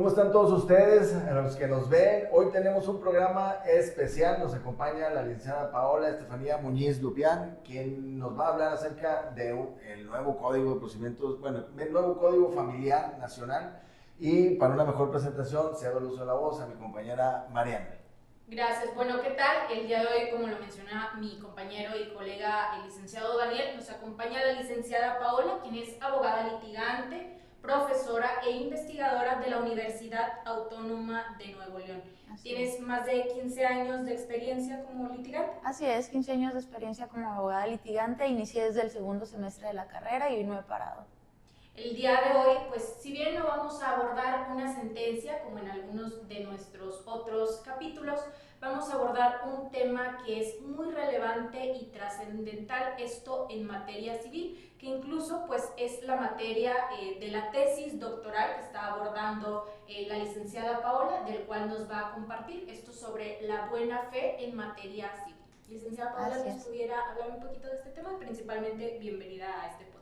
¿Cómo están todos ustedes, a los que nos ven? Hoy tenemos un programa especial, nos acompaña la licenciada Paola Estefanía Muñiz Lupián, quien nos va a hablar acerca del nuevo Código de Procedimientos, bueno, el nuevo Código Familiar Nacional. Y para una mejor presentación, cedo el uso de la voz a mi compañera Mariana. Gracias. Bueno, ¿qué tal? El día de hoy, como lo menciona mi compañero y colega, el licenciado Daniel, nos acompaña la licenciada Paola, quien es abogada litigante, profesora e investigadora de la Universidad Autónoma de Nuevo León. ¿Tienes más de 15 años de experiencia como litigante? Así es, 15 años de experiencia como abogada litigante, inicié desde el segundo semestre de la carrera y no he parado. El día de hoy, pues si bien no vamos a abordar una sentencia como en algunos de nuestros otros capítulos, vamos a abordar un tema que es muy relevante y trascendental, esto en materia civil, que incluso pues es la materia de la tesis doctoral que está abordando la licenciada Paola, del cual nos va a compartir esto sobre la buena fe en materia civil. Licenciada Paola, ¿nos pudiera hablar un poquito de este tema? Principalmente, bienvenida a este podcast.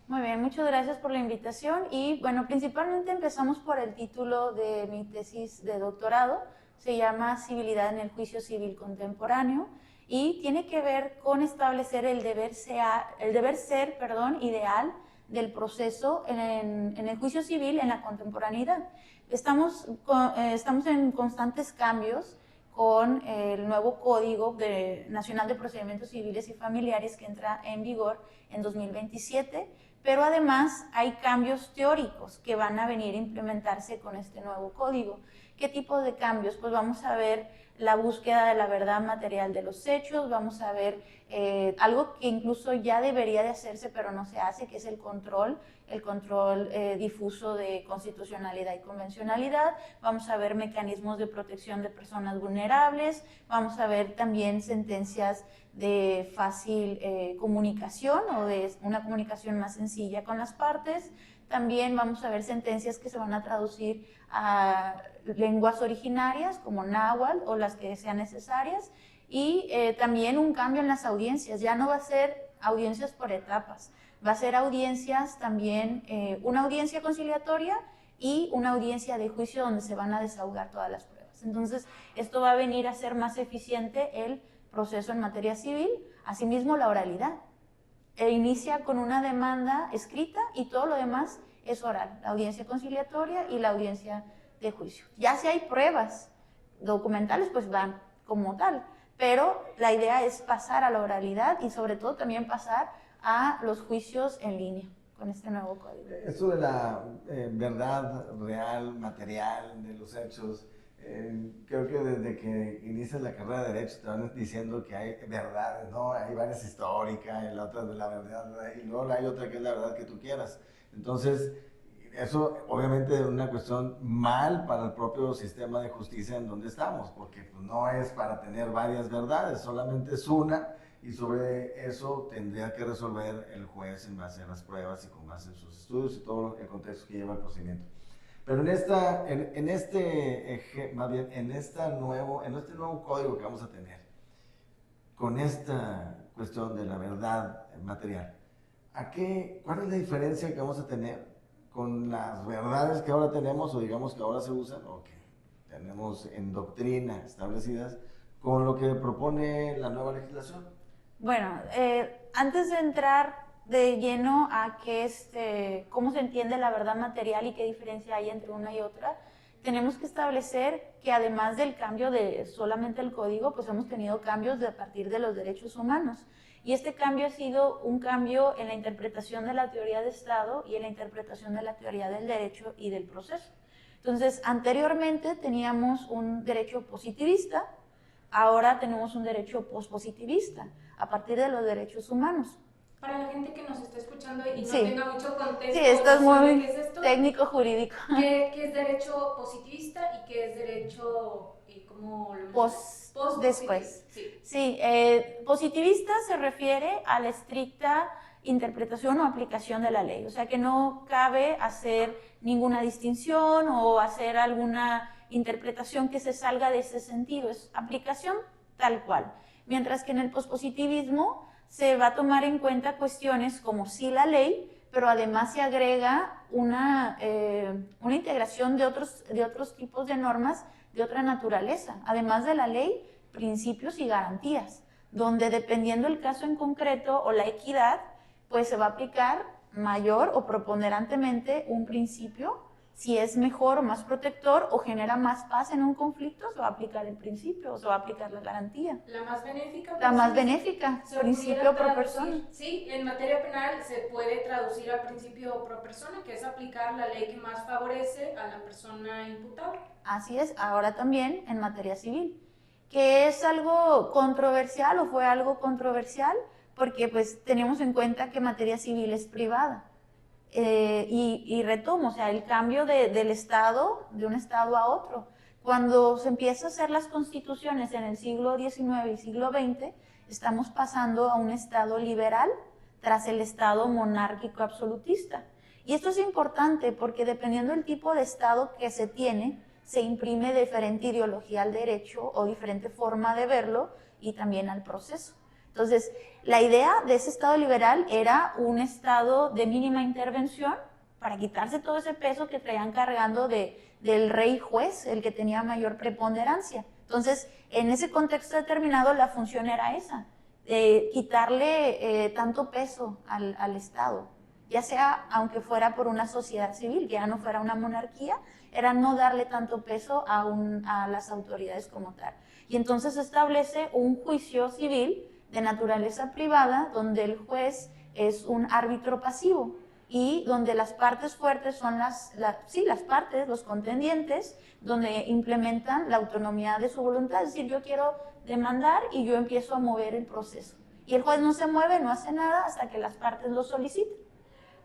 Muy bien, muchas gracias por la invitación y bueno, principalmente empezamos por el título de mi tesis de doctorado, se llama Civilidad en el Juicio Civil Contemporáneo y tiene que ver con establecer el deber ser ideal del proceso en el juicio civil en la contemporaneidad. Estamos en constantes cambios con el nuevo Código Nacional de Procedimientos Civiles y Familiares que entra en vigor en 2027, pero además hay cambios teóricos que van a venir a implementarse con este nuevo código. ¿Qué tipo de cambios? Pues vamos a ver la búsqueda de la verdad material de los hechos, vamos a ver algo que incluso ya debería de hacerse pero no se hace, que es el control difuso de constitucionalidad y convencionalidad, vamos a ver mecanismos de protección de personas vulnerables, vamos a ver también sentencias de fácil comunicación o de una comunicación más sencilla con las partes. También vamos a ver sentencias que se van a traducir a lenguas originarias como náhuatl o las que sean necesarias y también un cambio en las audiencias, ya no va a ser audiencias por etapas, va a ser audiencias también, una audiencia conciliatoria y una audiencia de juicio donde se van a desahogar todas las pruebas. Entonces, esto va a venir a ser más eficiente el proceso en materia civil, asimismo la oralidad. Inicia con una demanda escrita y todo lo demás es oral, la audiencia conciliatoria y la audiencia de juicio. Ya si hay pruebas documentales, pues van como tal, pero la idea es pasar a la oralidad y sobre todo también pasar a los juicios en línea con este nuevo código. Esto de la verdad real, material, de los hechos, creo que desde que inicias la carrera de Derecho te van diciendo que hay verdades, ¿no? Hay varias históricas, y la otra de la verdad, y luego hay otra que es la verdad que tú quieras. Entonces, eso obviamente es una cuestión mal para el propio sistema de justicia en donde estamos, porque pues, no es para tener varias verdades, solamente es una, y sobre eso tendría que resolver el juez en base a las pruebas y con base en sus estudios y todo el contexto que lleva el procedimiento. Pero en este nuevo código que vamos a tener, con esta cuestión de la verdad material, ¿cuál es la diferencia que vamos a tener con las verdades que ahora tenemos, o digamos que ahora se usan, o que tenemos en doctrina establecidas, con lo que propone la nueva legislación? Bueno, antes de entrar de lleno a cómo se entiende la verdad material y qué diferencia hay entre una y otra, tenemos que establecer que además del cambio de solamente el código, pues hemos tenido cambios a partir de los derechos humanos. Y este cambio ha sido un cambio en la interpretación de la teoría de Estado y en la interpretación de la teoría del derecho y del proceso. Entonces, anteriormente teníamos un derecho positivista, ahora tenemos un derecho pospositivista, a partir de los derechos humanos. Para la gente que nos está escuchando y no tenga mucho contexto, esto es muy ¿qué es esto? Técnico jurídico. ¿Qué es derecho positivista y qué es derecho después? Sí, positivista se refiere a la estricta interpretación o aplicación de la ley, o sea que no cabe hacer ninguna distinción o hacer alguna interpretación que se salga de ese sentido, es aplicación tal cual. Mientras que en el pospositivismo se va a tomar en cuenta cuestiones como sí la ley, pero además se agrega una integración de otros tipos de normas de otra naturaleza, además de la ley, principios y garantías, donde dependiendo el caso en concreto o la equidad, pues se va a aplicar mayor o preponderantemente un principio. Si es mejor o más protector o genera más paz en un conflicto, se va a aplicar el principio o se va a aplicar la garantía. La más benéfica. La más benéfica, principio pro persona. Sí, en materia penal se puede traducir al principio pro persona, que es aplicar la ley que más favorece a la persona imputada. Así es, ahora también en materia civil, que es algo controversial o fue algo controversial, porque pues tenemos en cuenta que materia civil es privada. Y retomo, o sea, el cambio del Estado, de un Estado a otro. Cuando se empieza a hacer las constituciones en el siglo XIX y siglo XX, estamos pasando a un Estado liberal tras el Estado monárquico absolutista. Y esto es importante porque dependiendo del tipo de Estado que se tiene, se imprime diferente ideología al derecho o diferente forma de verlo y también al proceso. Entonces, la idea de ese Estado liberal era un Estado de mínima intervención para quitarse todo ese peso que traían cargando del rey juez, el que tenía mayor preponderancia. Entonces, en ese contexto determinado, la función era esa, quitarle tanto peso al Estado, ya sea aunque fuera por una sociedad civil, que ya no fuera una monarquía, era no darle tanto peso a las autoridades como tal. Y entonces se establece un juicio civil de naturaleza privada, donde el juez es un árbitro pasivo y donde las partes fuertes son las partes, los contendientes, donde implementan la autonomía de su voluntad, es decir, yo quiero demandar y yo empiezo a mover el proceso. Y el juez no se mueve, no hace nada hasta que las partes lo soliciten.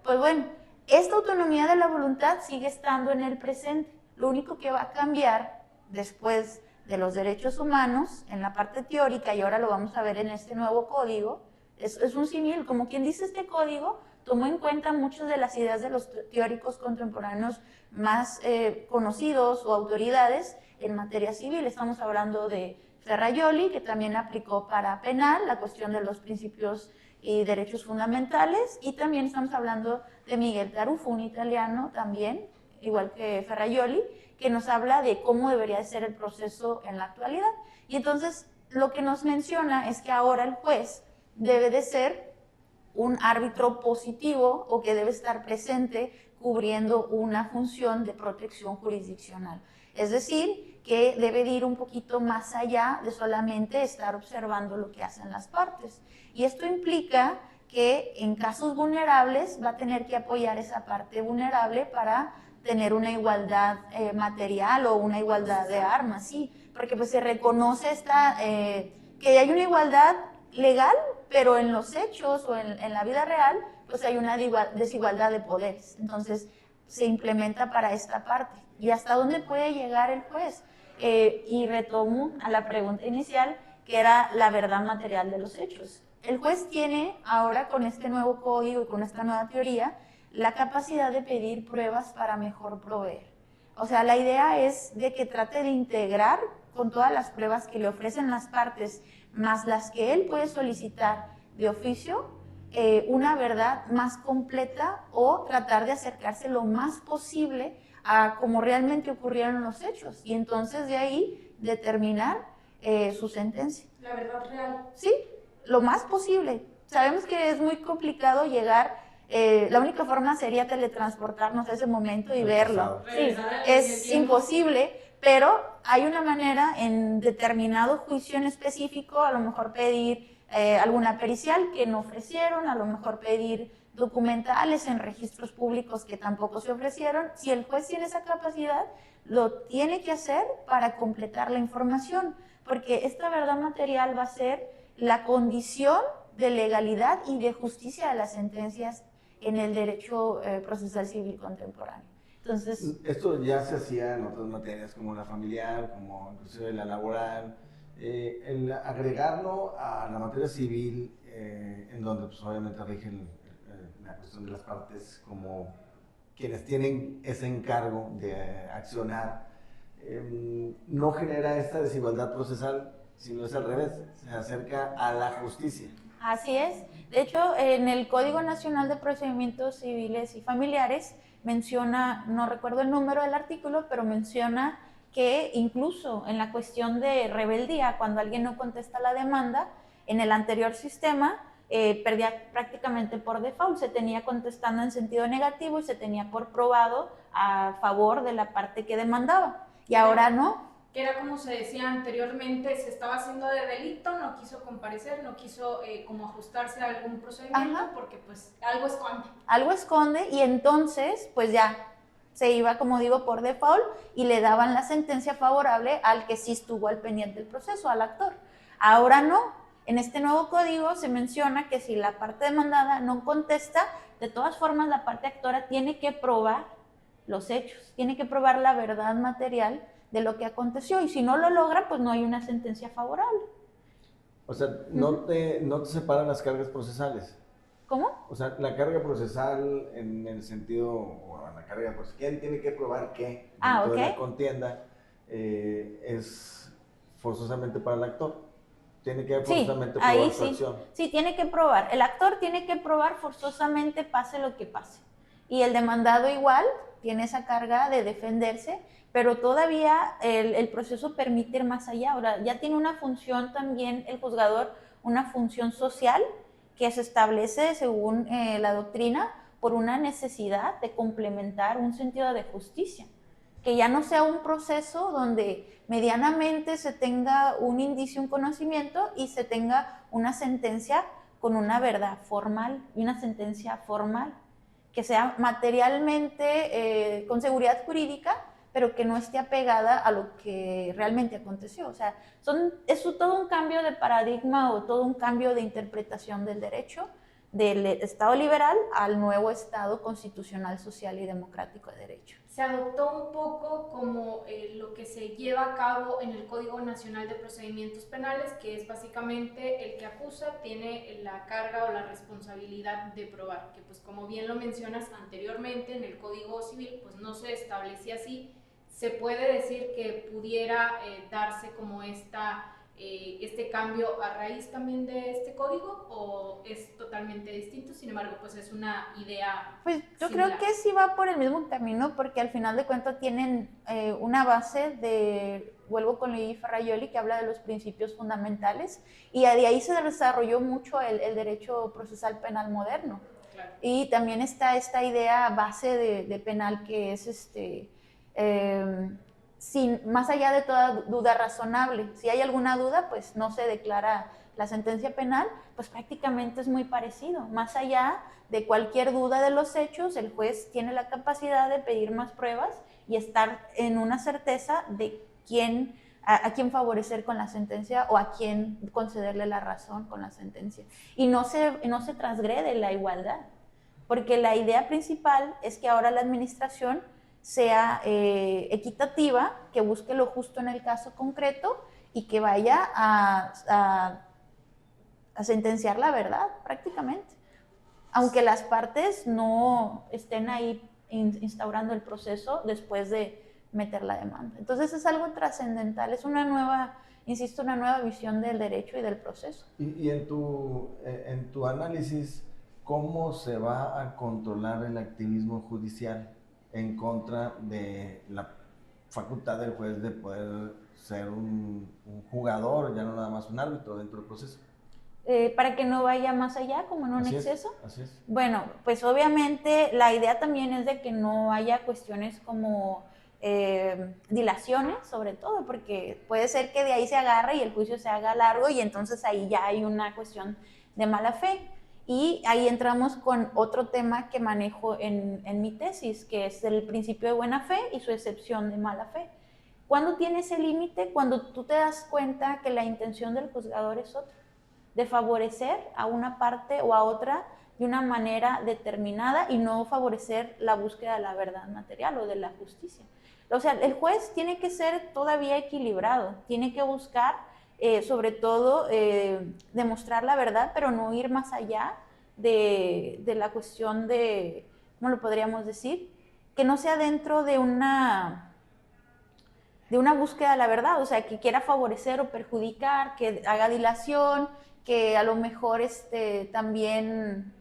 Pues bueno, esta autonomía de la voluntad sigue estando en el presente. Lo único que va a cambiar después de los derechos humanos en la parte teórica, y ahora lo vamos a ver en este nuevo código, es un símil, como quien dice, este código tomó en cuenta muchas de las ideas de los teóricos contemporáneos más conocidos o autoridades en materia civil. Estamos hablando de Ferrajoli, que también aplicó para penal la cuestión de los principios y derechos fundamentales, y también estamos hablando de Miguel Tarufo, un italiano también, igual que Ferrajoli, que nos habla de cómo debería de ser el proceso en la actualidad. Y entonces lo que nos menciona es que ahora el juez debe de ser un árbitro positivo o que debe estar presente cubriendo una función de protección jurisdiccional. Es decir, que debe de ir un poquito más allá de solamente estar observando lo que hacen las partes. Y esto implica que en casos vulnerables va a tener que apoyar esa parte vulnerable para tener una igualdad material o una igualdad de armas, sí, porque pues se reconoce que hay una igualdad legal, pero en los hechos o en la vida real, pues hay una desigualdad de poderes. Entonces se implementa para esta parte. ¿Y hasta dónde puede llegar el juez? Y retomo a la pregunta inicial, que era la verdad material de los hechos. El juez tiene ahora, con este nuevo código y con esta nueva teoría, la capacidad de pedir pruebas para mejor proveer. O sea, la idea es de que trate de integrar con todas las pruebas que le ofrecen las partes, más las que él puede solicitar de oficio, una verdad más completa o tratar de acercarse lo más posible a cómo realmente ocurrieron los hechos y entonces de ahí determinar su sentencia. La verdad real. Sí, lo más posible. Sabemos que es muy complicado llegar, la única forma sería teletransportarnos a ese momento y verlo. Sí, es imposible, pero hay una manera en determinado juicio en específico, a lo mejor pedir alguna pericial que no ofrecieron, a lo mejor pedir documentales en registros públicos que tampoco se ofrecieron. Si el juez tiene esa capacidad, lo tiene que hacer para completar la información, porque esta verdad material va a ser la condición de legalidad y de justicia de las sentencias en el derecho procesal civil contemporáneo. Entonces, esto ya se hacía en otras materias como la familiar, como inclusive la laboral. El agregarlo a la materia civil, en donde pues, obviamente rige la cuestión de las partes como quienes tienen ese encargo de accionar, no genera esta desigualdad procesal, sino es al revés, se acerca a la justicia. Así es. De hecho, en el Código Nacional de Procedimientos Civiles y Familiares menciona, no recuerdo el número del artículo, pero menciona que incluso en la cuestión de rebeldía, cuando alguien no contesta la demanda, en el anterior sistema perdía prácticamente por default, se tenía contestando en sentido negativo y se tenía por probado a favor de la parte que demandaba. Y ahora no. Que era como se decía anteriormente, se estaba haciendo de delito, no quiso comparecer, no quiso como ajustarse a algún procedimiento. Ajá. Porque pues algo esconde. Algo esconde y entonces pues ya se iba, como digo, por default y le daban la sentencia favorable al que sí estuvo al pendiente del proceso, al actor. Ahora no, en este nuevo código se menciona que si la parte demandada no contesta, de todas formas la parte actora tiene que probar los hechos, tiene que probar la verdad material de lo que aconteció, y si no lo logra, pues no hay una sentencia favorable. O sea, no te separan las cargas procesales. ¿Cómo? O sea, la carga procesal en el sentido, bueno, la carga procesal, ¿quién tiene que probar qué dentro de la contienda? Es forzosamente para el actor. Tiene que forzosamente probar su acción. Sí, tiene que probar. El actor tiene que probar forzosamente, pase lo que pase. Y el demandado igual tiene esa carga de defenderse, pero todavía el proceso permite ir más allá. Ahora, ya tiene una función también el juzgador, una función social que se establece según la doctrina por una necesidad de complementar un sentido de justicia. Que ya no sea un proceso donde medianamente se tenga un indicio, un conocimiento y se tenga una sentencia con una verdad formal y una sentencia formal, que sea materialmente con seguridad jurídica, pero que no esté apegada a lo que realmente aconteció. O sea, es todo un cambio de paradigma o todo un cambio de interpretación del derecho del Estado liberal al nuevo Estado constitucional, social y democrático de derecho. Se adoptó un poco como lo que se lleva a cabo en el Código Nacional de Procedimientos Penales, que es básicamente el que acusa tiene la carga o la responsabilidad de probar, que pues como bien lo mencionas anteriormente en el Código Civil pues no se establecía así. ¿Se puede decir que pudiera darse como este cambio a raíz también de este código o es totalmente distinto? Sin embargo, pues es una idea Pues yo similar. Creo que sí va por el mismo camino, porque al final de cuentas tienen una base vuelvo con Luigi Ferraioli, que habla de los principios fundamentales, y de ahí se desarrolló mucho el derecho procesal penal moderno. Claro. Y también está esta idea base de penal que es más allá de toda duda razonable. Si hay alguna duda, pues no se declara la sentencia penal, pues prácticamente es muy parecido. Más allá de cualquier duda de los hechos, el juez tiene la capacidad de pedir más pruebas y estar en una certeza de a quién favorecer con la sentencia o a quién concederle la razón con la sentencia. Y no se transgrede la igualdad, porque la idea principal es que ahora la administración sea equitativa, que busque lo justo en el caso concreto y que vaya a sentenciar la verdad prácticamente, aunque las partes no estén ahí instaurando el proceso después de meter la demanda. Entonces es algo trascendental, es una nueva visión del derecho y del proceso. Y en tu análisis, ¿cómo se va a controlar el activismo judicial en contra de la facultad del juez de poder ser un jugador, ya no nada más un árbitro dentro del proceso? Para que no vaya más allá, como en un exceso. Así es. Bueno, pues obviamente la idea también es de que no haya cuestiones como dilaciones, sobre todo, porque puede ser que de ahí se agarre y el juicio se haga largo y entonces ahí ya hay una cuestión de mala fe. Y ahí entramos con otro tema que manejo en mi tesis, que es el principio de buena fe y su excepción de mala fe. ¿Cuándo tiene ese límite? Cuando tú te das cuenta que la intención del juzgador es otra, de favorecer a una parte o a otra de una manera determinada y no favorecer la búsqueda de la verdad material o de la justicia. O sea, el juez tiene que ser todavía equilibrado, tiene que buscar sobre todo demostrar la verdad, pero no ir más allá de la cuestión de, ¿cómo lo podríamos decir? Que no sea dentro de una búsqueda de la verdad, o sea, que quiera favorecer o perjudicar, que haga dilación, que a lo mejor también,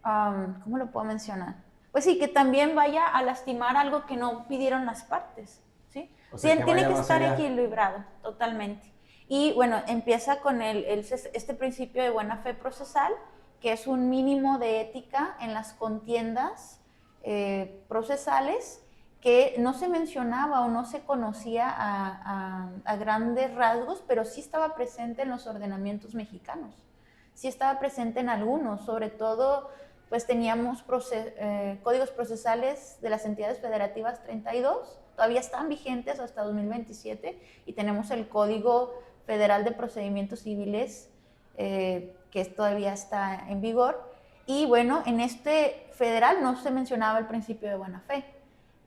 ¿cómo lo puedo mencionar? Pues sí, que también vaya a lastimar algo que no pidieron las partes, ¿sí? O sea, Tiene que estar allá. equilibrado, totalmente. Y bueno, empieza con este principio de buena fe procesal, que es un mínimo de ética en las contiendas procesales, que no se mencionaba o no se conocía a grandes rasgos, pero sí estaba presente en los ordenamientos mexicanos, sí estaba presente en algunos, sobre todo pues teníamos códigos procesales de las entidades federativas 32, todavía están vigentes hasta 2027, y tenemos el Código Federal de Procedimientos Civiles, que todavía está en vigor, y bueno, en este federal no se mencionaba el principio de buena fe.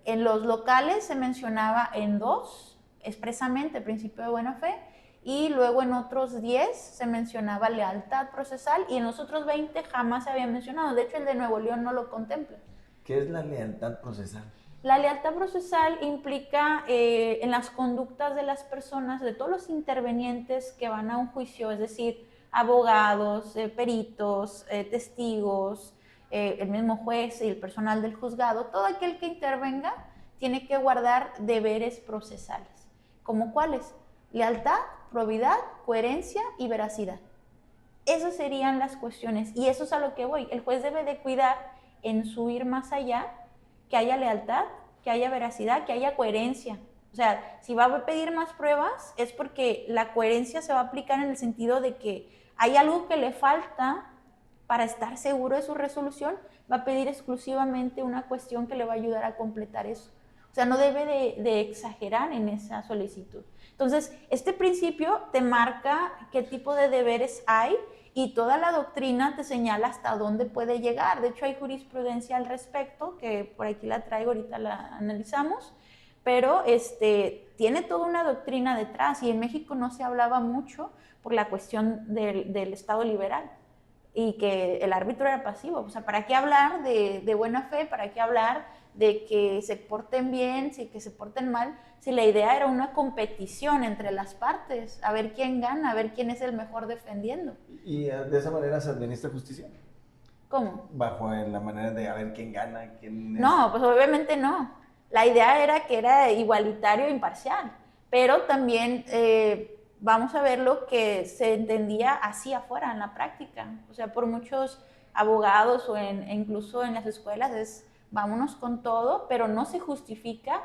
En los locales se mencionaba en 2 expresamente el principio de buena fe, y luego en otros 10 se mencionaba lealtad procesal, y en los otros 20 jamás se había mencionado. De hecho, el de Nuevo León no lo contempla. ¿Qué es la lealtad procesal? La lealtad procesal implica en las conductas de las personas, de todos los intervenientes que van a un juicio, es decir, abogados, peritos, testigos, el mismo juez y el personal del juzgado, todo aquel que intervenga tiene que guardar deberes procesales. ¿Como cuáles? Lealtad, probidad, coherencia y veracidad. Esas serían las cuestiones, y eso es a lo que voy. El juez debe de cuidar en su ir más allá, que haya lealtad, que haya veracidad, que haya coherencia. O sea, si va a pedir más pruebas es porque la coherencia se va a aplicar en el sentido de que hay algo que le falta para estar seguro de su resolución, va a pedir exclusivamente una cuestión que le va a ayudar a completar eso. O sea, no debe de exagerar en esa solicitud. Entonces, este principio te marca qué tipo de deberes hay, y toda la doctrina te señala hasta dónde puede llegar. De hecho, hay jurisprudencia al respecto, que por aquí la traigo, ahorita la analizamos, pero tiene toda una doctrina detrás, y en México no se hablaba mucho por la cuestión del Estado liberal, y que el árbitro era pasivo. O sea, ¿para qué hablar de buena fe? ¿Para qué hablar de que se porten bien, que se porten mal? Si la idea era una competición entre las partes, a ver quién gana, a ver quién es el mejor defendiendo. ¿Y de esa manera se administra justicia? ¿Cómo? Bajo la manera de a ver quién gana, quién es... No, pues obviamente no. La idea era que era igualitario e imparcial, pero también vamos a ver lo que se entendía así afuera en la práctica. O sea, por muchos abogados incluso en las escuelas es vámonos con todo, pero no se justifica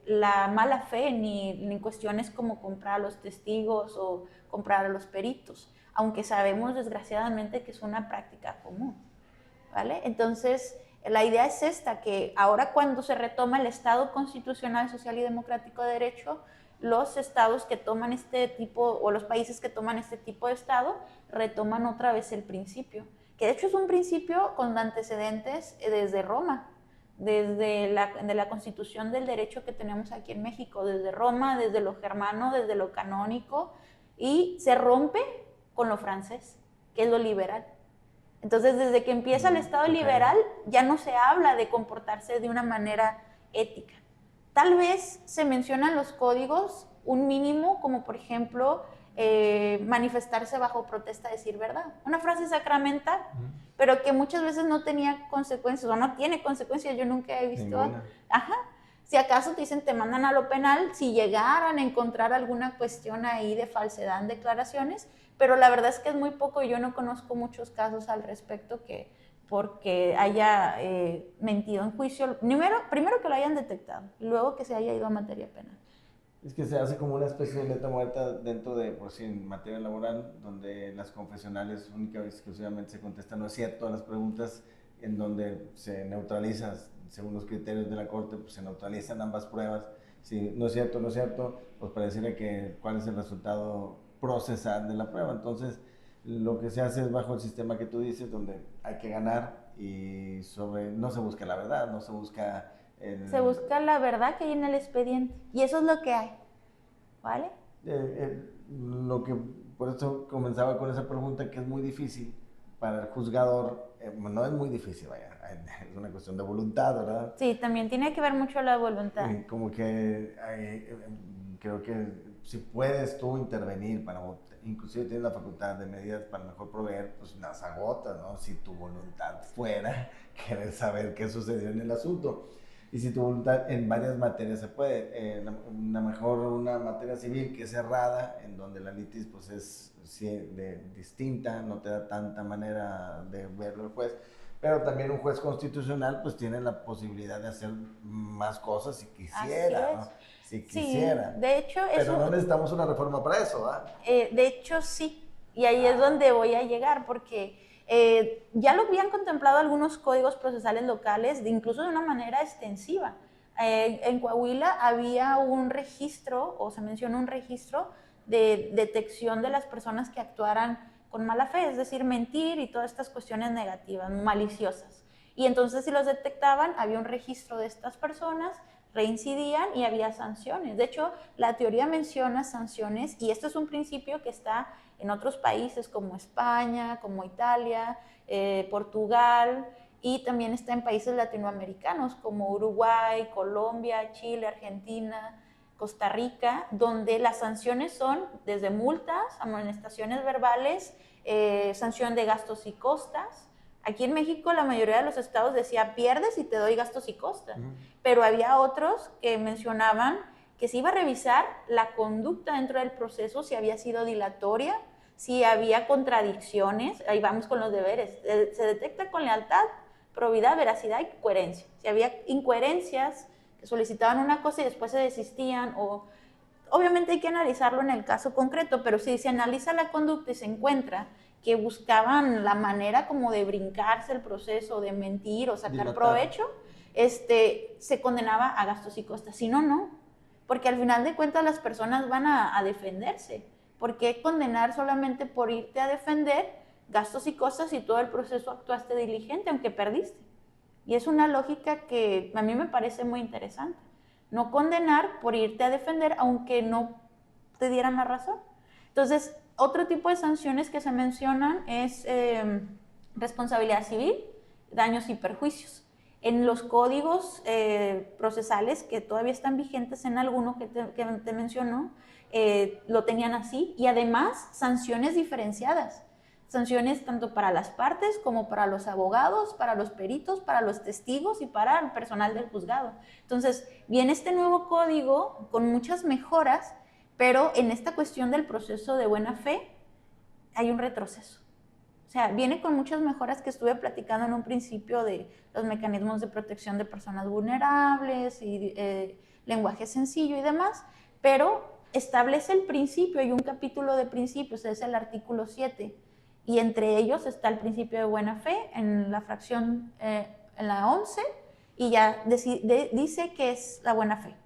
la mala fe ni cuestiones como comprar a los testigos o comprar a los peritos, aunque sabemos desgraciadamente que es una práctica común, ¿vale? Entonces, la idea es esta, que ahora cuando se retoma el Estado constitucional, social y democrático de derecho, los estados que toman este tipo, o los países que toman este tipo de Estado, retoman otra vez el principio, que de hecho es un principio con antecedentes desde Roma, desde la constitución del derecho que tenemos aquí en México, desde Roma, desde lo germano, desde lo canónico, y se rompe con lo francés, que es lo liberal. Entonces, desde que empieza el Estado liberal, ya no se habla de comportarse de una manera ética. Tal vez se mencionan los códigos un mínimo, como por ejemplo, manifestarse bajo protesta, decir verdad. Una frase sacramental, pero que muchas veces no tenía consecuencias, o no tiene consecuencias, yo nunca he visto. Ajá. Si acaso te dicen, te mandan a lo penal, si llegaran a encontrar alguna cuestión ahí de falsedad en declaraciones, pero la verdad es que es muy poco, y yo no conozco muchos casos al respecto que porque haya mentido en juicio, primero que lo hayan detectado, luego que se haya ido a materia penal. Es que se hace como una especie de letra muerta dentro de, por si en materia laboral, donde las confesionales única y exclusivamente se contestan no es cierto a las preguntas, en donde se neutraliza, según los criterios de la Corte, pues se neutralizan ambas pruebas. Si no es cierto, no es cierto, pues para decirle que cuál es el resultado procesal de la prueba. Entonces, lo que se hace es bajo el sistema que tú dices, donde hay que ganar, y no se busca la verdad, no se busca... Se busca la verdad que hay en el expediente, y eso es lo que hay, ¿vale? Por eso comenzaba con esa pregunta, que es muy difícil para el juzgador, no es muy difícil, vaya, es una cuestión de voluntad, ¿verdad? Sí, también tiene que ver mucho la voluntad. Como que creo que si puedes tú intervenir, inclusive tienes la facultad de medidas para mejor proveer, pues las agotas, ¿no? Si tu voluntad fuera querer saber qué sucedió en el asunto. Y si tu voluntad en varias materias se puede, una materia civil que es cerrada, en donde la litis pues es distinta, no te da tanta manera de verlo el juez, pero también un juez constitucional pues tiene la posibilidad de hacer más cosas si quisiera, ¿no? Si quisiera. Sí, de hecho, pero no necesitamos una reforma para eso, ¿verdad? De hecho, sí, y ahí es donde voy a llegar, porque ya lo habían contemplado algunos códigos procesales locales, incluso de una manera extensiva. En Coahuila había un registro, o se menciona un registro de detección de las personas que actuaran con mala fe, es decir, mentir y todas estas cuestiones negativas, maliciosas. Y entonces si los detectaban, había un registro de estas personas, reincidían y había sanciones. De hecho, la teoría menciona sanciones y esto es un principio que está en otros países como España, como Italia, Portugal, y también está en países latinoamericanos como Uruguay, Colombia, Chile, Argentina, Costa Rica, donde las sanciones son desde multas, amonestaciones verbales, sanción de gastos y costas. Aquí en México la mayoría de los estados decía pierdes y te doy gastos y costas, pero había otros que mencionaban que se iba a revisar la conducta dentro del proceso, si había sido dilatoria, si había contradicciones, ahí vamos con los deberes, se detecta con lealtad, probidad, veracidad y coherencia. Si había incoherencias, que solicitaban una cosa y después se desistían, o obviamente hay que analizarlo en el caso concreto, pero si se analiza la conducta y se encuentra que buscaban la manera como de brincarse el proceso, de mentir o sacar provecho, se condenaba a gastos y costas. Si no, no. Porque al final de cuentas las personas van a defenderse. ¿Por qué condenar solamente por irte a defender gastos y costas si todo el proceso actuaste diligente, aunque perdiste? Y es una lógica que a mí me parece muy interesante. No condenar por irte a defender, aunque no te dieran la razón. Entonces, otro tipo de sanciones que se mencionan es responsabilidad civil, daños y perjuicios. En los códigos procesales que todavía están vigentes en alguno que te mencionó, lo tenían así, y además sanciones diferenciadas. Sanciones tanto para las partes como para los abogados, para los peritos, para los testigos y para el personal del juzgado. Entonces, viene este nuevo código con muchas mejoras, pero en esta cuestión del proceso de buena fe hay un retroceso. O sea, viene con muchas mejoras que estuve platicando en un principio de los mecanismos de protección de personas vulnerables y lenguaje sencillo y demás, pero establece el principio, hay un capítulo de principios, es el artículo 7, y entre ellos está el principio de buena fe en la fracción, en la 11, y ya dice que es la buena fe.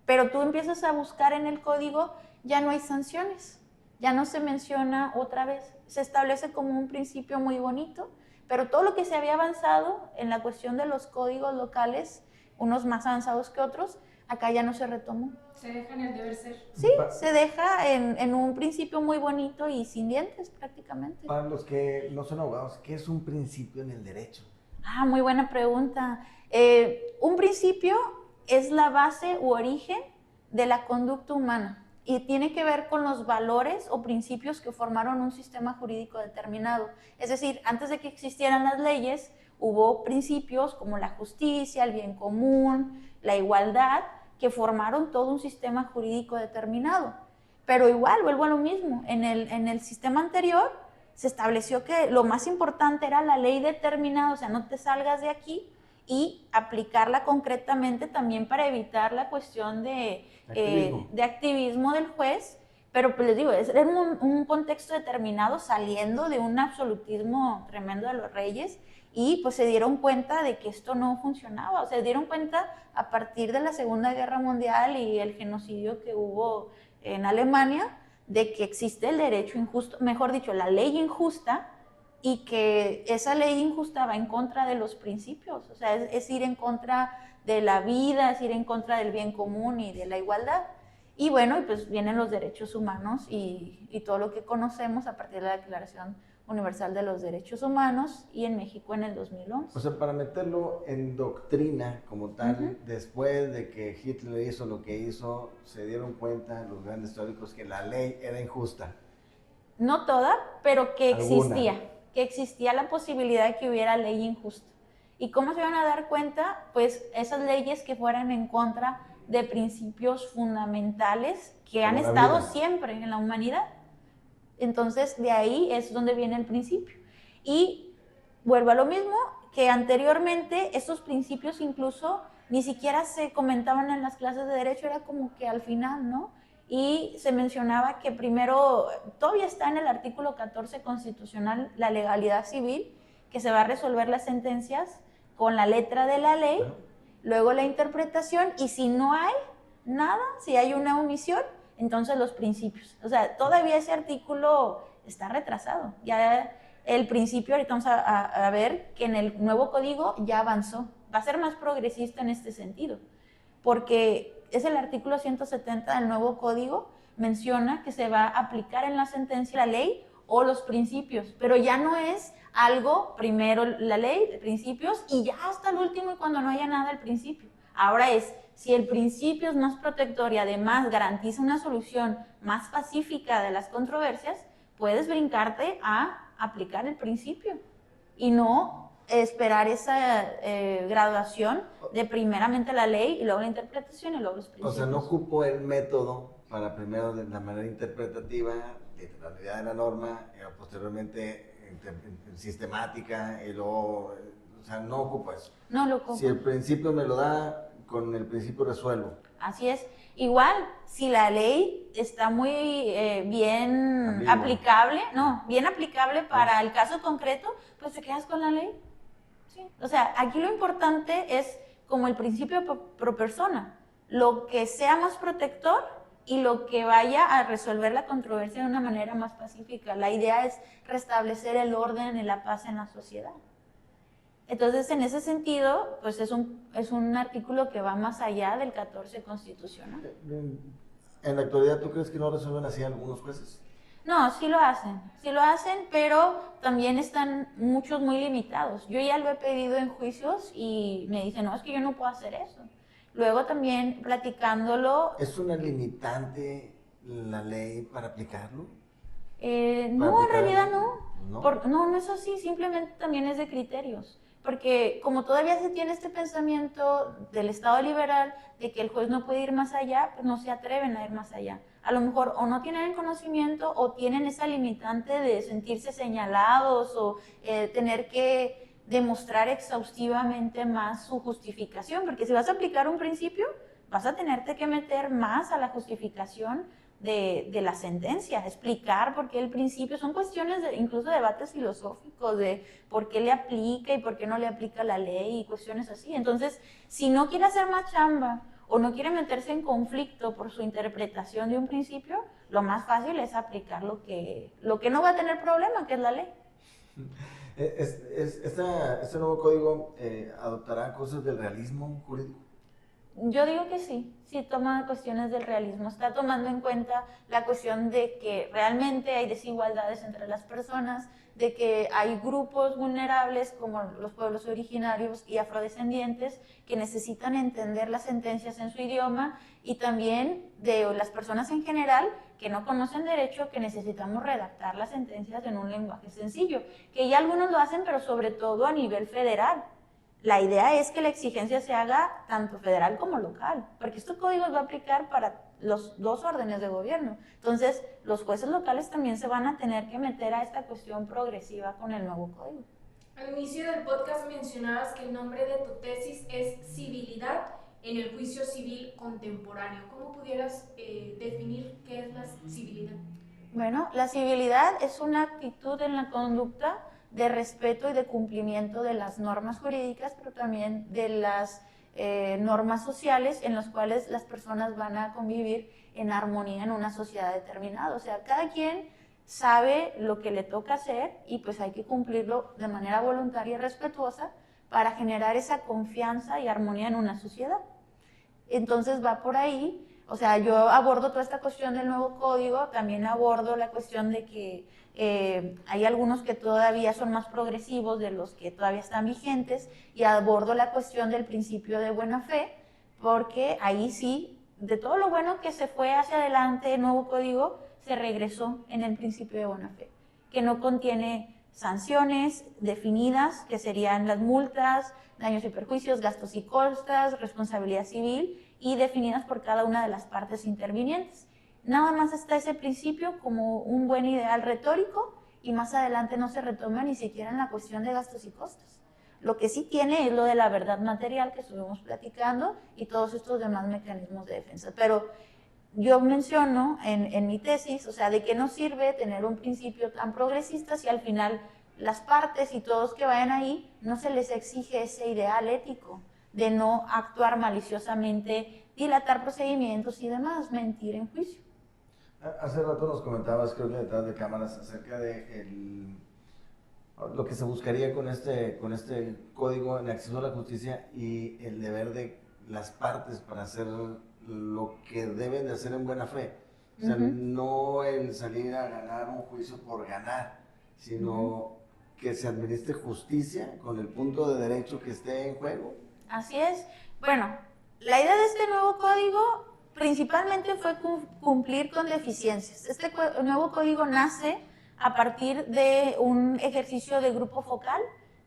Pero tú empiezas a buscar en el código, ya no hay sanciones, ya no se menciona otra vez, se establece como un principio muy bonito, pero todo lo que se había avanzado en la cuestión de los códigos locales, unos más avanzados que otros, acá ya no se retomó. Se deja en el deber ser. Sí, se deja en un principio muy bonito y sin dientes prácticamente. Para los que no son abogados, ¿qué es un principio en el derecho? Muy buena pregunta. Un principio es la base u origen de la conducta humana y tiene que ver con los valores o principios que formaron un sistema jurídico determinado. Es decir, antes de que existieran las leyes, hubo principios como la justicia, el bien común, la igualdad, que formaron todo un sistema jurídico determinado. Pero igual, vuelvo a lo mismo, en el sistema anterior se estableció que lo más importante era la ley determinada, o sea, no te salgas de aquí, y aplicarla concretamente también para evitar la cuestión de activismo del juez, pero pues les digo, es un contexto determinado saliendo de un absolutismo tremendo de los reyes, y pues se dieron cuenta de que esto no funcionaba, o sea, se dieron cuenta a partir de la Segunda Guerra Mundial y el genocidio que hubo en Alemania, de que existe el derecho injusto, mejor dicho, la ley injusta, y que esa ley injusta va en contra de los principios, o sea, es ir en contra de la vida, es ir en contra del bien común y de la igualdad. Y bueno, pues vienen los derechos humanos y todo lo que conocemos a partir de la Declaración Universal de los Derechos Humanos y en México en el 2011. O sea, para meterlo en doctrina como tal, después de que Hitler hizo lo que hizo, se dieron cuenta los grandes teóricos que la ley era injusta. No toda, pero que ¿Alguna? existía la posibilidad de que hubiera ley injusta. ¿Y cómo se van a dar cuenta? Pues esas leyes que fueran en contra de principios fundamentales que han estado siempre en la humanidad. Entonces, de ahí es donde viene el principio. Y vuelvo a lo mismo, que anteriormente estos principios incluso ni siquiera se comentaban en las clases de derecho, era como que al final, ¿no? Y se mencionaba que primero, todavía está en el artículo 14 constitucional, la legalidad civil, que se va a resolver las sentencias con la letra de la ley, luego la interpretación, y si no hay nada, si hay una omisión, entonces los principios. O sea, todavía ese artículo está retrasado. Ya el principio, ahorita vamos a ver que en el nuevo código ya avanzó. Va a ser más progresista en este sentido, porque es el artículo 170 del nuevo código, menciona que se va a aplicar en la sentencia la ley o los principios, pero ya no es algo, primero la ley, principios, y ya hasta el último y cuando no haya nada el principio. Ahora es, si el principio es más protector y además garantiza una solución más pacífica de las controversias, puedes brincarte a aplicar el principio y no esperar esa graduación de primeramente la ley y luego la interpretación y luego los principios. O sea, no ocupo el método para primero de la manera interpretativa, literalidad de la norma, y posteriormente sistemática, y luego, o sea, no ocupo eso. No lo ocupo. Si el principio me lo da, con el principio resuelvo. Así es. Igual, si la ley está muy bien aplicable, bien aplicable para el caso concreto, pues te quedas con la ley. Sí. O sea, aquí lo importante es como el principio pro persona, lo que sea más protector y lo que vaya a resolver la controversia de una manera más pacífica. La idea es restablecer el orden y la paz en la sociedad. Entonces, en ese sentido, pues es un artículo que va más allá del 14 constitucional. En la actualidad, ¿tú crees que no resuelven así algunos jueces? No, sí lo hacen, pero también están muchos muy limitados. Yo ya lo he pedido en juicios y me dicen, no, es que yo no puedo hacer eso. Luego también platicándolo... ¿Es una limitante la ley para aplicarlo? No, en realidad no. No es así, simplemente también es de criterios. Porque como todavía se tiene este pensamiento del Estado liberal de que el juez no puede ir más allá, pues no se atreven a ir más allá. A lo mejor o no tienen el conocimiento o tienen esa limitante de sentirse señalados o tener que demostrar exhaustivamente más su justificación. Porque si vas a aplicar un principio, vas a tenerte que meter más a la justificación de la sentencia, explicar por qué el principio, son cuestiones incluso debates filosóficos de por qué le aplica y por qué no le aplica la ley y cuestiones así. Entonces, si no quiere hacer más chamba o no quiere meterse en conflicto por su interpretación de un principio, lo más fácil es aplicar lo que no va a tener problema, que es la ley. ¿Este nuevo código adoptará cosas del realismo jurídico? Yo digo que sí toma cuestiones del realismo, está tomando en cuenta la cuestión de que realmente hay desigualdades entre las personas, de que hay grupos vulnerables como los pueblos originarios y afrodescendientes que necesitan entender las sentencias en su idioma y también de las personas en general que no conocen derecho, que necesitamos redactar las sentencias en un lenguaje sencillo, que ya algunos lo hacen, pero sobre todo a nivel federal. La idea es que la exigencia se haga tanto federal como local, porque estos códigos va a aplicar para los dos órdenes de gobierno. Entonces, los jueces locales también se van a tener que meter a esta cuestión progresiva con el nuevo código. Al inicio del podcast mencionabas que el nombre de tu tesis es Civilidad en el juicio civil contemporáneo. ¿Cómo pudieras definir qué es la civilidad? Bueno, la civilidad es una actitud en la conducta de respeto y de cumplimiento de las normas jurídicas, pero también de las normas sociales en las cuales las personas van a convivir en armonía en una sociedad determinada. O sea, cada quien sabe lo que le toca hacer y pues hay que cumplirlo de manera voluntaria y respetuosa para generar esa confianza y armonía en una sociedad. Entonces va por ahí, O sea, yo abordo toda esta cuestión del nuevo código, también abordo la cuestión de que hay algunos que todavía son más progresivos de los que todavía están vigentes, y abordo la cuestión del principio de buena fe, porque ahí sí, de todo lo bueno que se fue hacia adelante el nuevo código, se regresó en el principio de buena fe, que no contiene sanciones definidas, que serían las multas, daños y perjuicios, gastos y costas, responsabilidad civil, y definidas por cada una de las partes intervinientes. Nada más está ese principio como un buen ideal retórico, y más adelante no se retoma ni siquiera en la cuestión de gastos y costos. Lo que sí tiene es lo de la verdad material que estuvimos platicando y todos estos demás mecanismos de defensa. Pero yo menciono en mi tesis, o sea, de qué nos sirve tener un principio tan progresista si al final las partes y todos que vayan ahí no se les exige ese ideal ético de no actuar maliciosamente, dilatar procedimientos y demás, mentir en juicio. Hace rato nos comentabas, creo que detrás de cámaras, acerca de lo que se buscaría con este código en acceso a la justicia y el deber de las partes para hacer lo que deben de hacer en buena fe. O sea, no el salir a ganar un juicio por ganar, sino que se administre justicia con el punto de derecho que esté en juego. Así es. Bueno, la idea de este nuevo código principalmente fue cumplir con deficiencias. Este nuevo código nace a partir de un ejercicio de grupo focal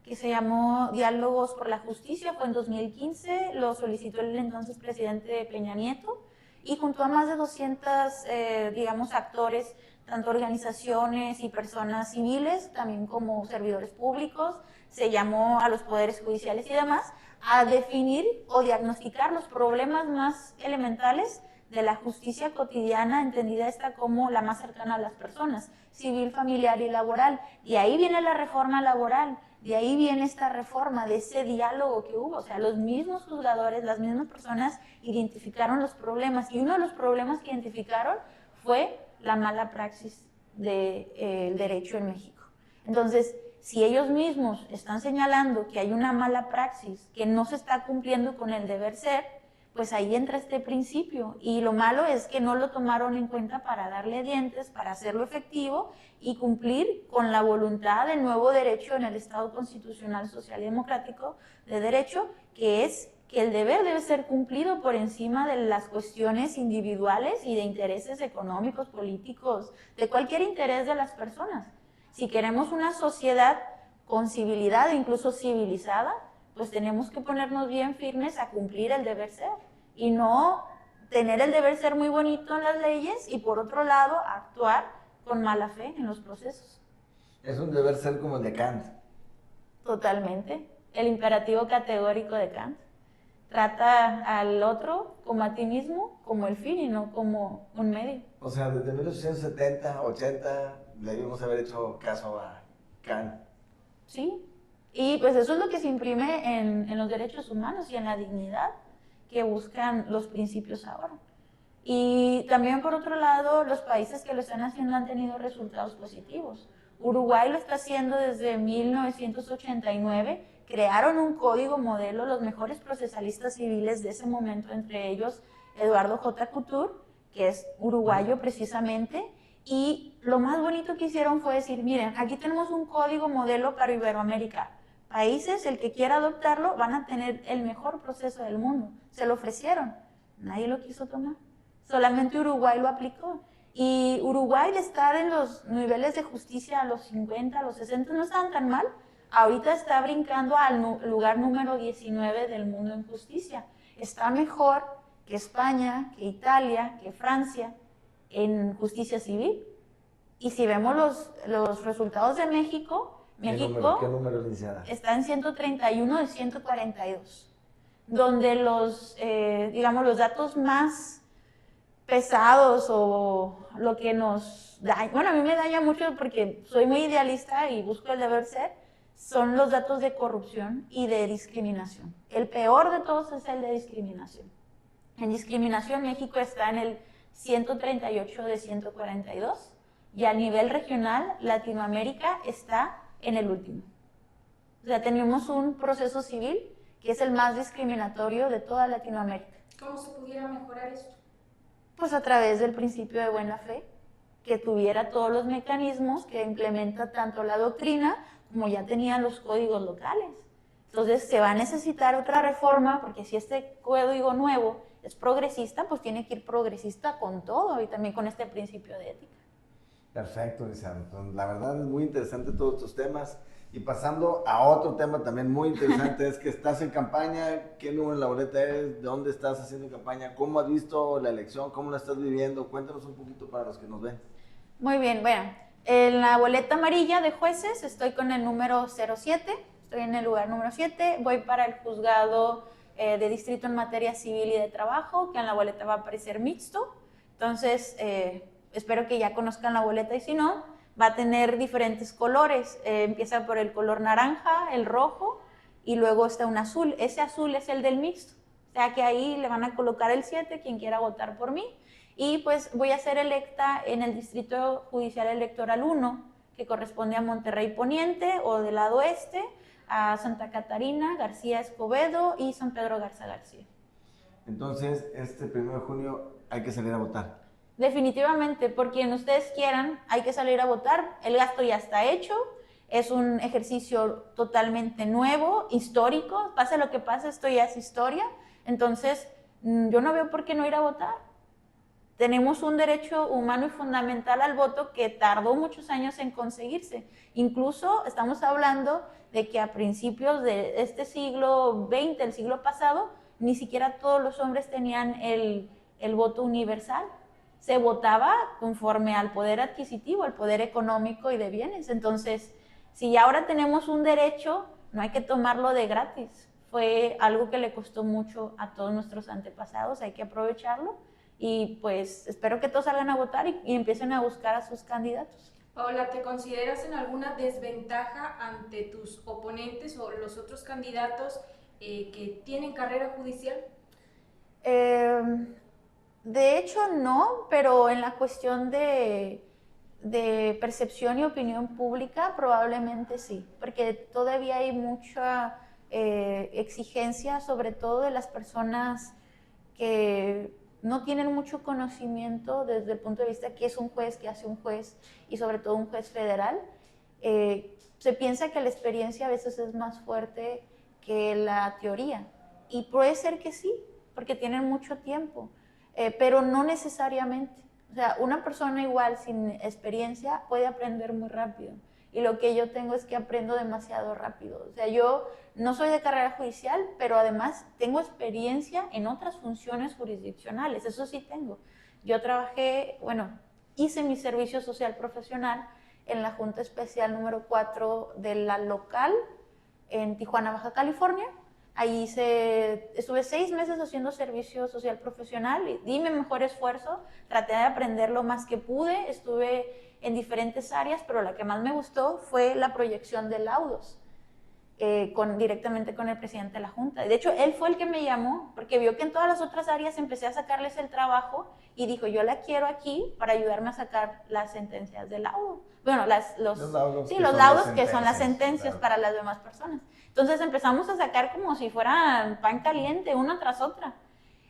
que se llamó Diálogos por la Justicia, fue en 2015, lo solicitó el entonces presidente Peña Nieto, y junto a más de 200, digamos, actores, tanto organizaciones y personas civiles, también como servidores públicos, se llamó a los poderes judiciales y demás, a definir o diagnosticar los problemas más elementales de la justicia cotidiana, entendida esta como la más cercana a las personas, civil, familiar y laboral. Y ahí viene la reforma laboral, de ahí viene esta reforma, de ese diálogo que hubo. O sea, los mismos juzgadores, las mismas personas identificaron los problemas, y uno de los problemas que identificaron fue la mala praxis del derecho en México. Entonces, si ellos mismos están señalando que hay una mala praxis, que no se está cumpliendo con el deber ser, pues ahí entra este principio, y lo malo es que no lo tomaron en cuenta para darle dientes, para hacerlo efectivo y cumplir con la voluntad del nuevo derecho en el Estado constitucional social y democrático de derecho, que es que el deber debe ser cumplido por encima de las cuestiones individuales y de intereses económicos, políticos, de cualquier interés de las personas. Si queremos una sociedad con civilidad, incluso civilizada, pues tenemos que ponernos bien firmes a cumplir el deber ser, y no tener el deber ser muy bonito en las leyes y por otro lado actuar con mala fe en los procesos. Es un deber ser como el de Kant. Totalmente. El imperativo categórico de Kant. Trata al otro como a ti mismo, como el fin y no como un medio. O sea, desde 1870, 80, debimos haber hecho caso a Kant. Sí. Y pues eso es lo que se imprime en los derechos humanos y en la dignidad que buscan los principios ahora. Y también, por otro lado, los países que lo están haciendo han tenido resultados positivos. Uruguay lo está haciendo desde 1989, crearon un código modelo, los mejores procesalistas civiles de ese momento, entre ellos Eduardo J. Couture, que es uruguayo precisamente, y lo más bonito que hicieron fue decir, miren, aquí tenemos un código modelo para Iberoamérica. Países, el que quiera adoptarlo, van a tener el mejor proceso del mundo. Se lo ofrecieron, nadie lo quiso tomar. Solamente Uruguay lo aplicó. Y Uruguay, de estar en los niveles de justicia a los 50, a los 60, no estaban tan mal. Ahorita está brincando al lugar número 19 del mundo en justicia. Está mejor que España, que Italia, que Francia en justicia civil. Y si vemos los resultados de México, ¿Qué número, licenciada? Está en 131 de 142, donde digamos, los datos más pesados o lo que nos daña, bueno, a mí me daña mucho porque soy muy idealista y busco el deber ser, son los datos de corrupción y de discriminación. El peor de todos es el de discriminación. En discriminación, México está en el 138 de 142, y a nivel regional, Latinoamérica está en el último. O sea, tenemos un proceso civil que es el más discriminatorio de toda Latinoamérica. ¿Cómo se pudiera mejorar esto? Pues a través del principio de buena fe, que tuviera todos los mecanismos que implementa tanto la doctrina como ya tenían los códigos locales. Entonces se va a necesitar otra reforma, porque si este código nuevo es progresista, pues tiene que ir progresista con todo y también con este principio de ética. Perfecto, Lisandro. Entonces, la verdad es muy interesante todos estos temas. Y pasando a otro tema también muy interesante, es que estás en campaña. ¿Qué número en la boleta eres? ¿De dónde estás haciendo campaña? ¿Cómo has visto la elección? ¿Cómo la estás viviendo? Cuéntanos un poquito para los que nos ven. Muy bien, bueno, en la boleta amarilla de jueces estoy con el número 07, estoy en el lugar número 7, voy para el juzgado de distrito en materia civil y de trabajo, que en la boleta va a aparecer mixto. Entonces, espero que ya conozcan la boleta, y si no, va a tener diferentes colores. Empieza por el color naranja, el rojo, y luego está un azul. Ese azul es el del mixto, o sea que ahí le van a colocar el 7, quien quiera votar por mí. Y pues voy a ser electa en el Distrito Judicial Electoral 1, que corresponde a Monterrey Poniente o del lado oeste, a Santa Catarina, García Escobedo y San Pedro Garza García. Entonces, este 1 de junio hay que salir a votar. Definitivamente, por quien ustedes quieran, hay que salir a votar. El gasto ya está hecho, es un ejercicio totalmente nuevo, histórico. Pase lo que pase, esto ya es historia. Entonces, yo no veo por qué no ir a votar. Tenemos un derecho humano y fundamental al voto que tardó muchos años en conseguirse. Incluso estamos hablando de que a principios de este siglo XX, el siglo pasado, ni siquiera todos los hombres tenían el voto universal. Se votaba conforme al poder adquisitivo, al poder económico y de bienes. Entonces, si ahora tenemos un derecho, no hay que tomarlo de gratis. Fue algo que le costó mucho a todos nuestros antepasados, hay que aprovecharlo. Y pues espero que todos salgan a votar y empiecen a buscar a sus candidatos. Paola, ¿te consideras en alguna desventaja ante tus oponentes o los otros candidatos que tienen carrera judicial? De hecho no, pero en la cuestión de percepción y opinión pública probablemente sí, porque todavía hay mucha exigencia, sobre todo de las personas que no tienen mucho conocimiento desde el punto de vista qué es un juez, qué hace un juez y sobre todo un juez federal. Se piensa que la experiencia a veces es más fuerte que la teoría y puede ser que sí, porque tienen mucho tiempo, pero no necesariamente. O sea, una persona igual sin experiencia puede aprender muy rápido y lo que yo tengo es que aprendo demasiado rápido. O sea, yo no soy de carrera judicial, pero además tengo experiencia en otras funciones jurisdiccionales, eso sí tengo. Yo trabajé, hice mi servicio social profesional en la Junta Especial número 4 de la local en Tijuana, Baja California. Ahí estuve 6 meses haciendo servicio social profesional, y di mi mejor esfuerzo, traté de aprender lo más que pude, estuve en diferentes áreas, pero la que más me gustó fue la proyección de laudos, directamente con el presidente de la Junta. De hecho, él fue el que me llamó, porque vio que en todas las otras áreas empecé a sacarles el trabajo, y dijo, yo la quiero aquí para ayudarme a sacar las sentencias de laudo. Bueno, los laudos que son las sentencias, claro, para las demás personas. Entonces empezamos a sacar como si fuera pan caliente, una tras otra.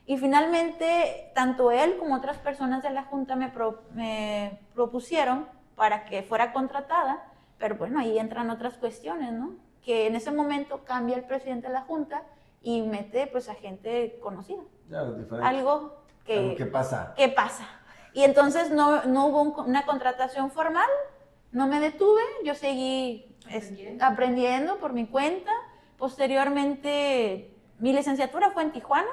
Y finalmente, tanto él como otras personas de la Junta me propusieron para que fuera contratada, pero bueno, ahí entran otras cuestiones, ¿no? Que en ese momento cambia el presidente de la Junta y mete pues a gente conocida. Claro, diferente. Algo que... ¿Qué pasa? ¿Qué pasa? Y entonces no hubo una contratación formal, no me detuve, yo seguí aprendiendo por mi cuenta. Posteriormente, mi licenciatura fue en Tijuana.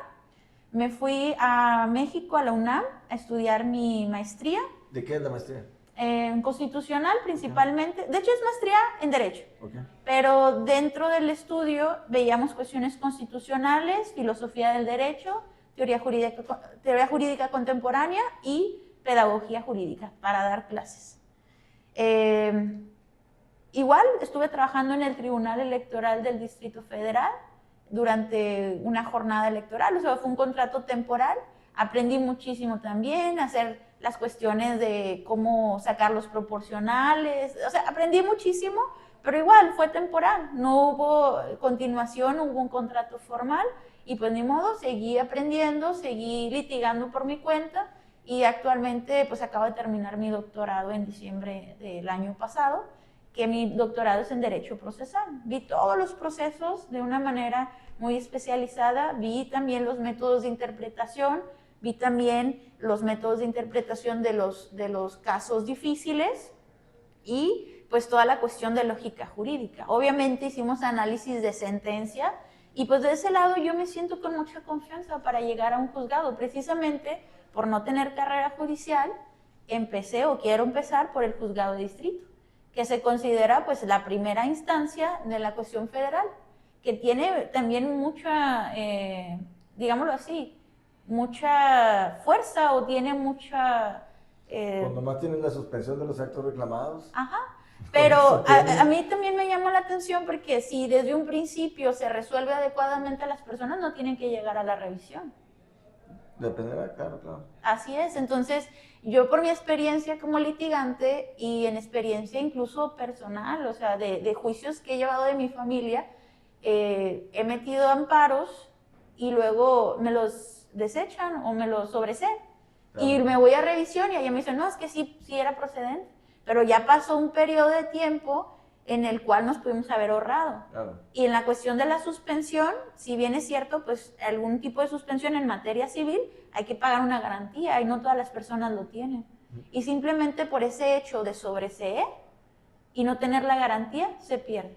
Me fui a México, a la UNAM, a estudiar mi maestría. ¿De qué es la maestría? En constitucional principalmente. De hecho, es maestría en Derecho. Okay. Pero dentro del estudio veíamos cuestiones constitucionales, filosofía del derecho, teoría jurídica contemporánea y pedagogía jurídica para dar clases. Igual estuve trabajando en el Tribunal Electoral del Distrito Federal durante una jornada electoral, o sea, fue un contrato temporal. Aprendí muchísimo también a hacer las cuestiones de cómo sacar los proporcionales, o sea, aprendí muchísimo, pero igual fue temporal, no hubo continuación, no hubo un contrato formal y pues ni modo, seguí aprendiendo, seguí litigando por mi cuenta y actualmente pues acabo de terminar mi doctorado en diciembre del año pasado, que mi doctorado es en Derecho Procesal. Vi todos los procesos de una manera muy especializada, vi también los métodos de interpretación, vi también los métodos de interpretación de los casos difíciles y pues toda la cuestión de lógica jurídica. Obviamente hicimos análisis de sentencia y pues de ese lado yo me siento con mucha confianza para llegar a un juzgado, precisamente por no tener carrera judicial, empecé o quiero empezar por el juzgado de distrito, que se considera pues la primera instancia de la cuestión federal, que tiene también mucha, digámoslo así, mucha fuerza o tiene mucha... Cuando más tienen la suspensión de los actos reclamados. Ajá, pero a mí también me llamó la atención porque si desde un principio se resuelve adecuadamente, las personas no tienen que llegar a la revisión. Dependerá, claro, claro. Así es, entonces yo por mi experiencia como litigante y en experiencia incluso personal, o sea, de juicios que he llevado de mi familia, he metido amparos y luego me los desechan o me los sobresean. Claro. Y me voy a revisión y ella me dice, no, es que sí era procedente, pero ya pasó un periodo de tiempo en el cual nos pudimos haber ahorrado. Claro. Y en la cuestión de la suspensión, si bien es cierto, pues algún tipo de suspensión en materia civil, hay que pagar una garantía y no todas las personas lo tienen. Y simplemente por ese hecho de sobreseer y no tener la garantía, se pierde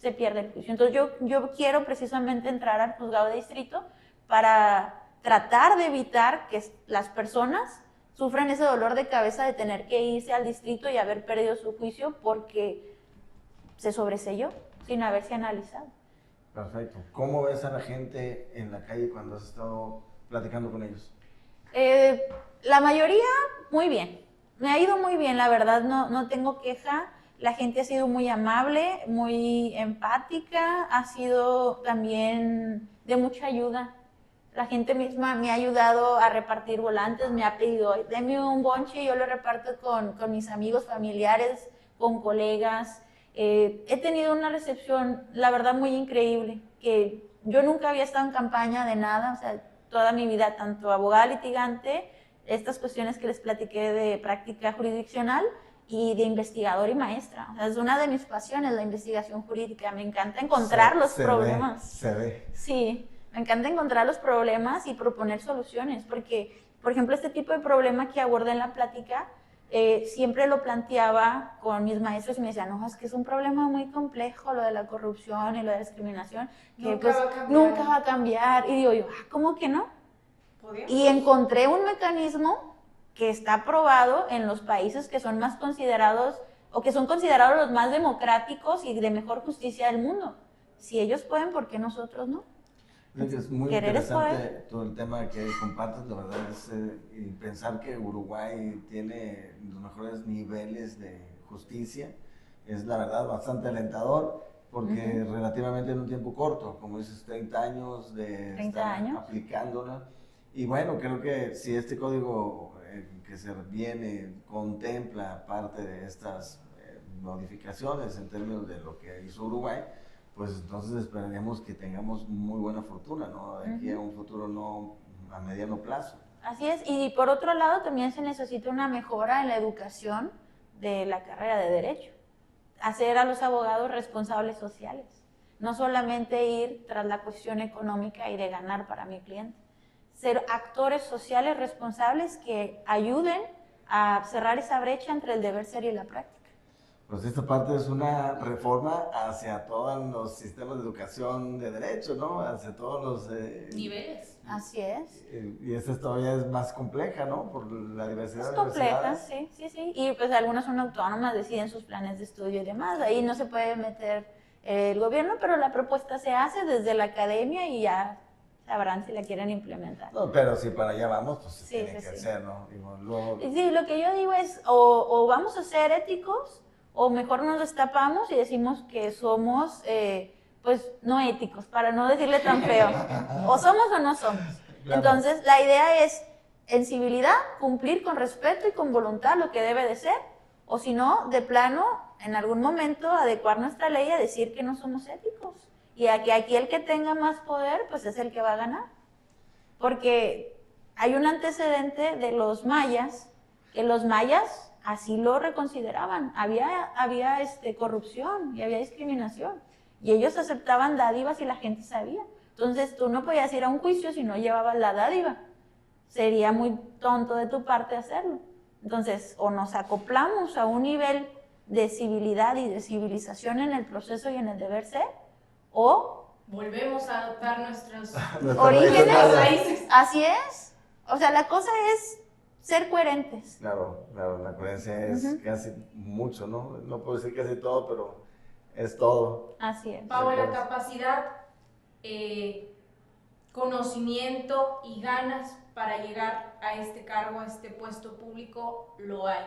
el juicio. Entonces yo quiero precisamente entrar al juzgado de distrito para tratar de evitar que las personas sufran ese dolor de cabeza de tener que irse al distrito y haber perdido su juicio porque se sobreseyó sin haberse analizado. Perfecto. ¿Cómo ves a la gente en la calle cuando has estado platicando con ellos? La mayoría, muy bien. Me ha ido muy bien, la verdad, no tengo queja. La gente ha sido muy amable, muy empática, ha sido también de mucha ayuda. La gente misma me ha ayudado a repartir volantes, me ha pedido, deme un bonche, y yo lo reparto con mis amigos, familiares, con colegas. He tenido una recepción, la verdad, muy increíble, que yo nunca había estado en campaña de nada, o sea, toda mi vida, tanto abogada litigante, estas cuestiones que les platiqué de práctica jurisdiccional y de investigadora y maestra. O sea, es una de mis pasiones, la investigación jurídica. Me encanta encontrar los problemas. Se ve. Sí, me encanta encontrar los problemas y proponer soluciones, porque, por ejemplo, este tipo de problema que abordé en la plática, siempre lo planteaba con mis maestros y me decían, no, es que es un problema muy complejo, lo de la corrupción y lo de la discriminación, que nunca va a cambiar. Y digo yo, ¿cómo que no? Y encontré un mecanismo que está aprobado en los países que son más considerados, o que son considerados los más democráticos y de mejor justicia del mundo. Si ellos pueden, ¿por qué nosotros no? Es muy interesante todo el tema que compartes, la verdad es y pensar que Uruguay tiene los mejores niveles de justicia, es la verdad bastante alentador, porque relativamente en un tiempo corto, como dices, 30 años de estar aplicándola, y bueno, creo que si este código que se viene contempla parte de estas modificaciones en términos de lo que hizo Uruguay, pues entonces esperaremos que tengamos muy buena fortuna, ¿no? De aquí a un futuro no a mediano plazo. Así es, y por otro lado también se necesita una mejora en la educación de la carrera de Derecho. Hacer a los abogados responsables sociales, no solamente ir tras la cuestión económica y de ganar para mi cliente. Ser actores sociales responsables que ayuden a cerrar esa brecha entre el deber ser y la práctica. Pues esta parte es una reforma hacia todos los sistemas de educación de derecho, ¿no? Hacia todos los... niveles. Así es. Y esta todavía es más compleja, ¿no? Por la diversidad de universidades. Es compleja, sí. Y pues algunas son autónomas, deciden sus planes de estudio y demás. Ahí no se puede meter el gobierno, pero la propuesta se hace desde la academia y ya sabrán si la quieren implementar. No, pero si para allá vamos, pues se tiene que hacer, ¿no? Sí, lo que yo digo es, o vamos a ser éticos, o mejor nos destapamos y decimos que somos, pues, no éticos, para no decirle tan feo. O somos o no somos. Claro. Entonces, la idea es, en civilidad, cumplir con respeto y con voluntad lo que debe de ser, o si no, de plano, en algún momento, adecuar nuestra ley a decir que no somos éticos. Y a que aquí el que tenga más poder, pues, es el que va a ganar. Porque hay un antecedente de los mayas, que los mayas así lo reconsideraban. Había corrupción y había discriminación. Y ellos aceptaban dádivas y la gente sabía. Entonces tú no podías ir a un juicio si no llevabas la dádiva. Sería muy tonto de tu parte hacerlo. Entonces, o nos acoplamos a un nivel de civilidad y de civilización en el proceso y en el deber ser, o volvemos a adoptar nuestros orígenes. raíces. Así es. O sea, la cosa es ser coherentes. Claro, la coherencia es casi mucho, ¿no? No puedo decir casi todo, pero es todo. Así es. Paola, capacidad, conocimiento y ganas para llegar a este cargo, a este puesto público, lo hay.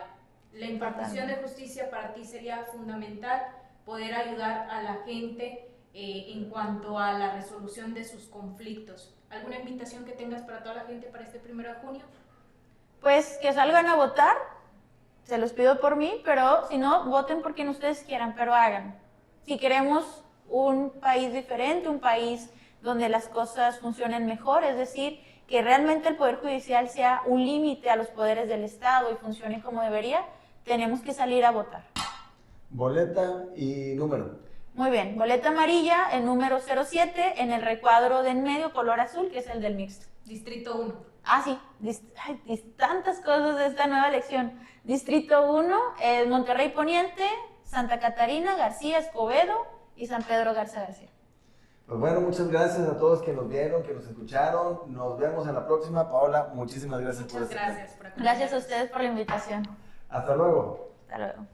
La impartición de justicia para ti sería fundamental, poder ayudar a la gente en cuanto a la resolución de sus conflictos. ¿Alguna invitación que tengas para toda la gente para este 1 de junio? Pues que salgan a votar, se los pido por mí, pero si no, voten por quien ustedes quieran, pero hagan. Si queremos un país diferente, un país donde las cosas funcionen mejor, es decir, que realmente el Poder Judicial sea un límite a los poderes del Estado y funcione como debería, tenemos que salir a votar. Boleta y número. Muy bien, boleta amarilla, el número 07, en el recuadro de en medio, color azul, que es el del mixto. Distrito 1. Ah, sí, tantas cosas de esta nueva elección. Distrito 1, Monterrey Poniente, Santa Catarina, García, Escobedo y San Pedro Garza García. Pues bueno, muchas gracias a todos que nos vieron, que nos escucharon. Nos vemos en la próxima. Paola, muchísimas gracias por Muchas gracias por acompañarnos. Gracias a ustedes por la invitación. Hasta luego. Hasta luego.